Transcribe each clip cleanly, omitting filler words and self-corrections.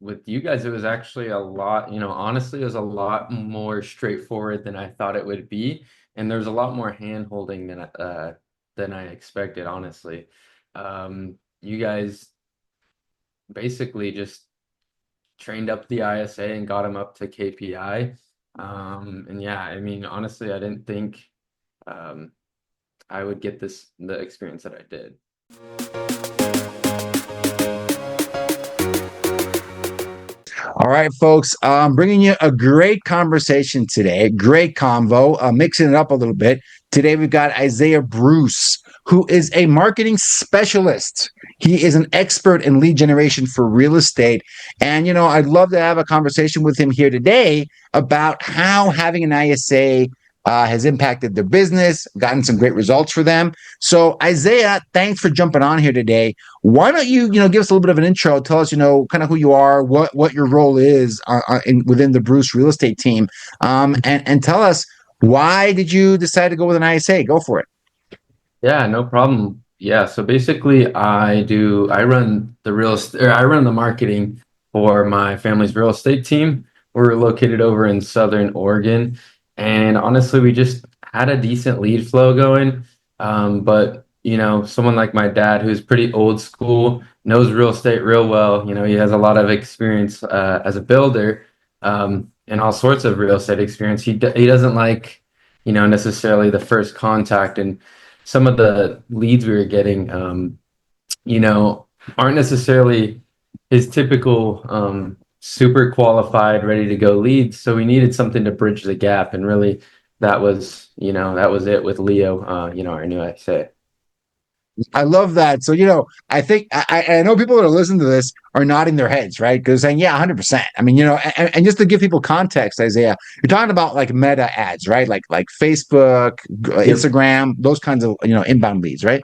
with you guys, it was actually a lot, honestly, it was a lot more straightforward than I thought it would be. And there's a lot more hand holding than I expected, honestly. You guys basically just trained up the ISA and got him up to KPI. And yeah, I mean, honestly, I didn't think um, I would get the experience that I did. All right, folks, I'm bringing you a great conversation today, great convo, mixing it up a little bit. Today, we've got Isaiah Bruce, who is a marketing specialist. He is an expert in lead generation for real estate. And, I'd love to have a conversation with him here today about how having an ISA has impacted their business, gotten some great results for them. So, Isaiah, thanks for jumping on here today. Why don't you give us a little bit of an intro? Tell us, kind of who you are, what your role is within the Bruce real estate team, and tell us why did you decide to go with an ISA? Go for it. Yeah, no problem. Yeah, so basically I run the I run the marketing for my family's real estate team. We're located over in Southern Oregon, and honestly, we just had a decent lead flow going. But someone like my dad, who's pretty old school, knows real estate real well. He has a lot of experience as a builder, and all sorts of real estate experience. He doesn't like, necessarily the first contact, and some of the leads we were getting, you know, aren't necessarily his typical super qualified, ready to go leads. So we needed something to bridge the gap, and really, that was it with Leo. Our new SA. I love that. So, I think I know people that are listening to this are nodding their heads, right? Because saying, yeah, 100%. I mean, and just to give people context, Isaiah, you're talking about like meta ads, right? Like Facebook, Yep. Instagram, those kinds of, inbound leads, right?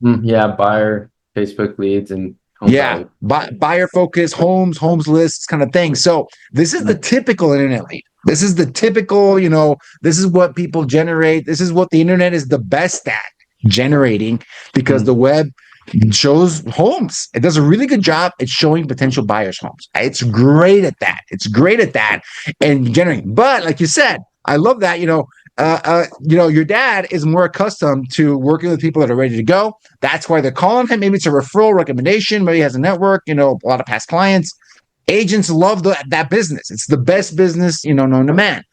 Yeah, buyer Facebook leads and home Yeah, value. buyer focus, homes lists kind of thing. So this is the typical internet lead. This is the typical, this is what people generate. This is what the internet is the best at generating because Mhm. the web shows homes. It does a really good job at showing potential buyers homes. It's great at that. It's great at that and generating. But like you said, I love that, your dad is more accustomed to working with people that are ready to go. That's why they're calling him. Maybe it's a referral recommendation. Maybe he has a network, a lot of past clients. Agents love that business. It's the best business, known to man.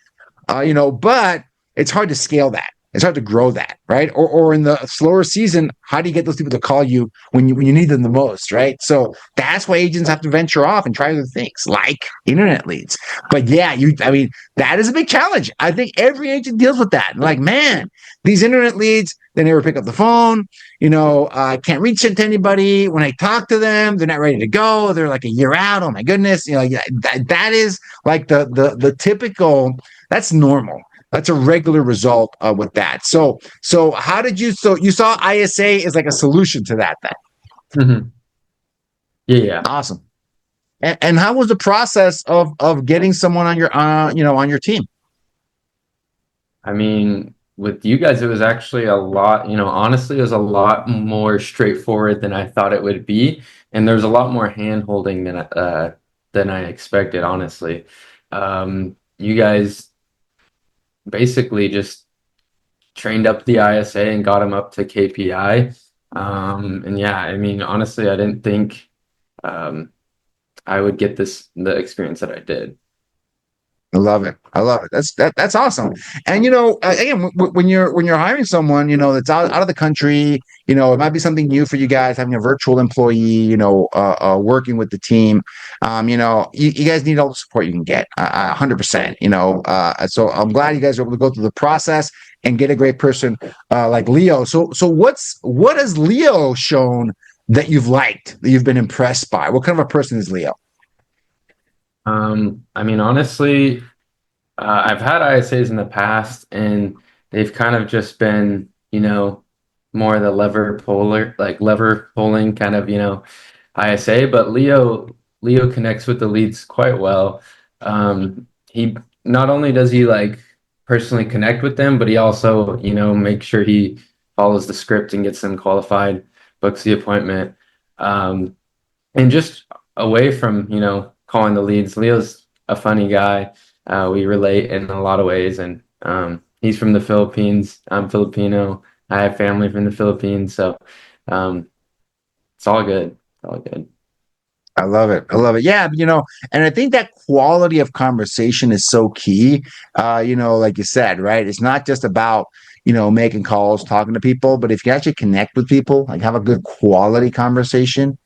But it's hard to scale that. It's hard to grow that, right? Or in the slower season, how do you get those people to call you when you need them the most, right? So that's why agents have to venture off and try other things like internet leads. But yeah, I mean, that is a big challenge. I think every agent deals with that. Like, man, these internet leads, they never pick up the phone. I can't reach it to anybody. When I talk to them, they're not ready to go. They're like a year out. Oh my goodness, that is like the typical. That's normal. That's a regular result with that. So how did you? So you saw ISA is like a solution to that. Then Mhm. Yeah, yeah. awesome. And how was the process of getting someone on your on your team? I mean, with you guys, it was actually a lot, honestly, it was a lot more straightforward than I thought it would be. And there's a lot more hand holding than I expected, honestly. You guys basically just trained up the ISA and got him up to KPI. And yeah, I mean, honestly, I didn't think um, I would get the experience that I did. I love it. I love it. That's awesome. And again, when you're hiring someone, that's out of the country, it might be something new for you guys having a virtual employee, working with the team. You guys need all the support you can get, 100%. So I'm glad you guys are able to go through the process and get a great person like Leo. So what has Leo shown that you've liked, that you've been impressed by? What kind of a person is Leo? I mean, honestly, I've had ISAs in the past, and they've kind of just been, more of the lever pulling kind of, ISA. But Leo connects with the leads quite well. He not only does he like personally connect with them, but he also, makes sure he follows the script and gets them qualified, books the appointment. And just away from, calling the leads. Leo's a funny guy. We relate in a lot of ways, and he's from the Philippines. I'm Filipino. I have family from the Philippines, so um, it's all good. It's all good. I love it. I love it. Yeah, and I think that quality of conversation is so key. Like you said, right? It's not just about, making calls, talking to people, but if you actually connect with people, like have a good quality conversation,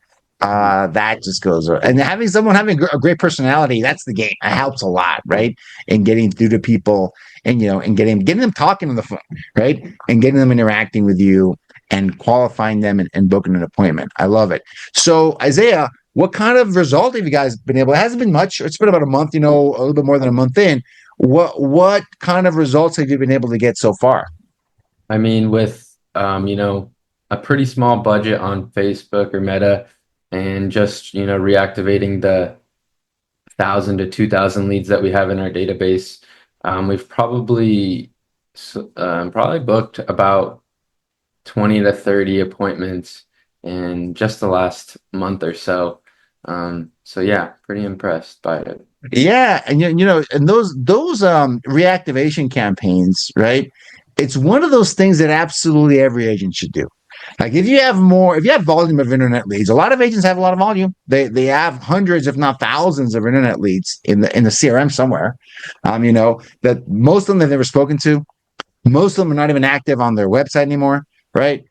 that just goes. And having someone having a great personality, that's the game. It helps a lot, right? In getting through to people and getting them talking on the phone, right? And getting them interacting with you and qualifying them and booking an appointment. I love it. So, Isaiah, what kind of result have you guys been able? It hasn't been much. It's been about a month, a little bit more than a month in. What kind of results have you been able to get so far? I mean, with a pretty small budget on Facebook or Meta, and just reactivating the 1,000 to 2,000 leads that we have in our database, we've probably booked about 20 to 30 appointments in just the last month or so. So yeah, pretty impressed by it. Yeah, and and those reactivation campaigns, right? It's one of those things that absolutely every agent should do. Like if you have volume of internet leads, a lot of agents have a lot of volume. They have hundreds, if not thousands, of internet leads in the CRM somewhere. That most of them they've never spoken to. Most of them are not even active on their website anymore, right?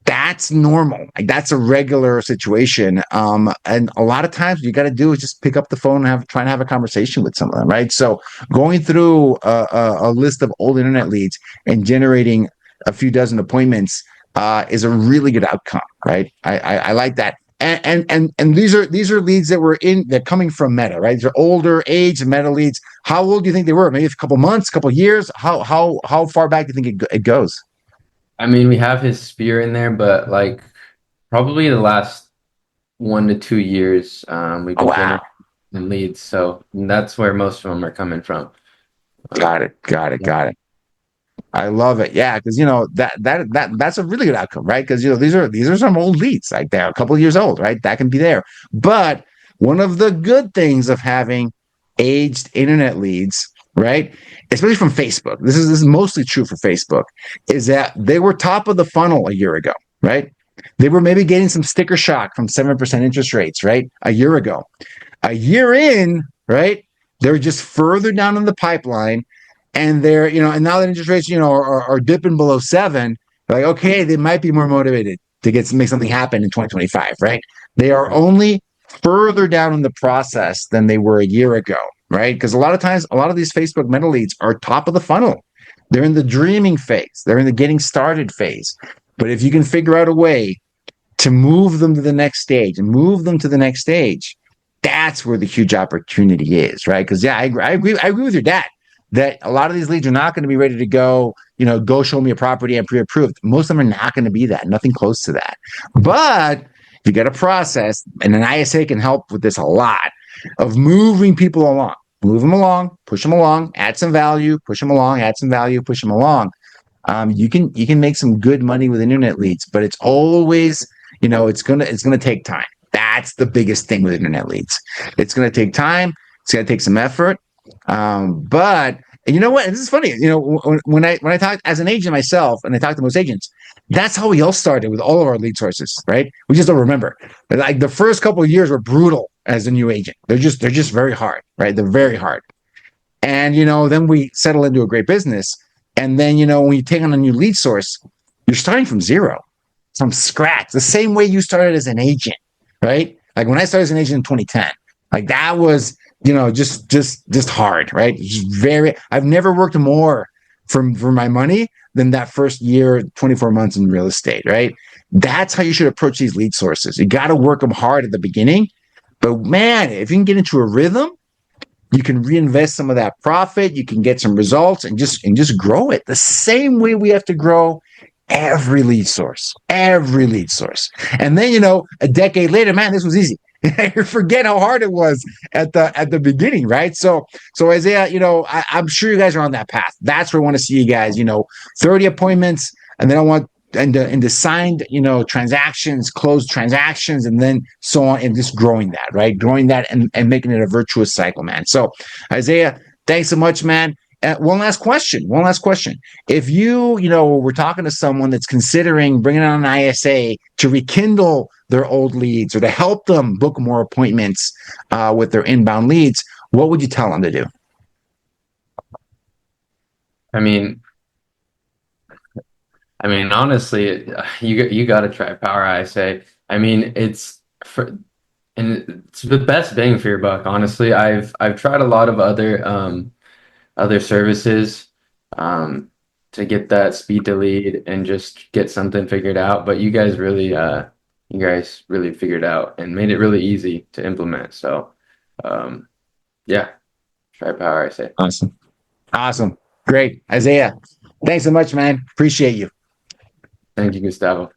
That's normal. Like that's a regular situation. And a lot of times what you got to do is just pick up the phone and try and have a conversation with some of them, right? So going through a list of old internet leads and generating a few dozen appointments is a really good outcome, right? I like that. And these are leads they're coming from Meta, right? These are older age Meta leads. How old do you think they were? Maybe a couple months, a couple years. How far back do you think it goes? I mean, we have his spear in there, but like probably the last 1 to 2 years, we've Oh, been wow. generating leads. So that's where most of them are coming from. Got it. Got it. Yeah. Got it. I love it. Yeah, because that's a really good outcome, right? Because these are some old leads, like they're a couple of years old, right? That can be there. But one of the good things of having aged internet leads, right? Especially from Facebook, this is mostly true for Facebook, is that they were top of the funnel a year ago, right? They were maybe getting some sticker shock from 7% interest rates, right? A year ago. A year in, right? They're just further down in the pipeline and and now that interest rates, are dipping below seven, like, okay, they might be more motivated to make something happen in 2025, right? They are only further down in the process than they were a year ago, right? Because a lot of times, a lot of these Facebook meta leads are top of the funnel. They're in the dreaming phase, they're in the getting started phase. But if you can figure out a way to move them to the next stage and move them to the next stage, that's where the huge opportunity is, right? Because yeah, I agree with your dad that a lot of these leads are not going to be ready to go, go show me a property and pre-approved. Most of them are not going to be that, nothing close to that. But you got a process, and an ISA can help with this a lot of moving people along. Move them along, push them along, add some value, push them along, add some value, push them along. You can make some good money with internet leads, but it's always, it's gonna take time. That's the biggest thing with internet leads. It's gonna take time. It's gonna take some effort. But and you know what? And this is funny. When I talk as an agent myself, and I talk to most agents, that's how we all started with all of our lead sources, right? We just don't remember. Like the first couple of years were brutal as a new agent. They're just very hard, right? They're very hard. And then we settle into a great business. And then when you take on a new lead source, you're starting from zero, from scratch, the same way you started as an agent, right? Like when I started as an agent in 2010, like that was just hard, right? I've never worked more for my money than that first year, 24 months in real estate, right? That's how you should approach these lead sources. You got to work them hard at the beginning, but man, if you can get into a rhythm, you can reinvest some of that profit, you can get some results and just grow it the same way we have to grow every lead source. And then, a decade later, man, this was easy. You forget how hard it was at the beginning, right? So Isaiah, I'm sure you guys are on that path. That's where I want to see you guys, 30 appointments, and then I want the signed, transactions, closed transactions, and then so on, and just growing that, right? Growing that and making it a virtuous cycle, man. So, Izaiha, thanks so much, man. One last question. One last question. If we're talking to someone that's considering bringing on an ISA to rekindle their old leads or to help them book more appointments with their inbound leads, what would you tell them to do? I mean, honestly, you got to try Power ISA. I mean, it's the best bang for your buck. Honestly, I've tried a lot of other services um, to get that speed to lead and just get something figured out. But you guys really figured out and made it really easy to implement. So um, yeah, try Power ISA. Awesome. Awesome. Great. Izaiha, thanks so much, man. Appreciate you. Thank you, Gustavo.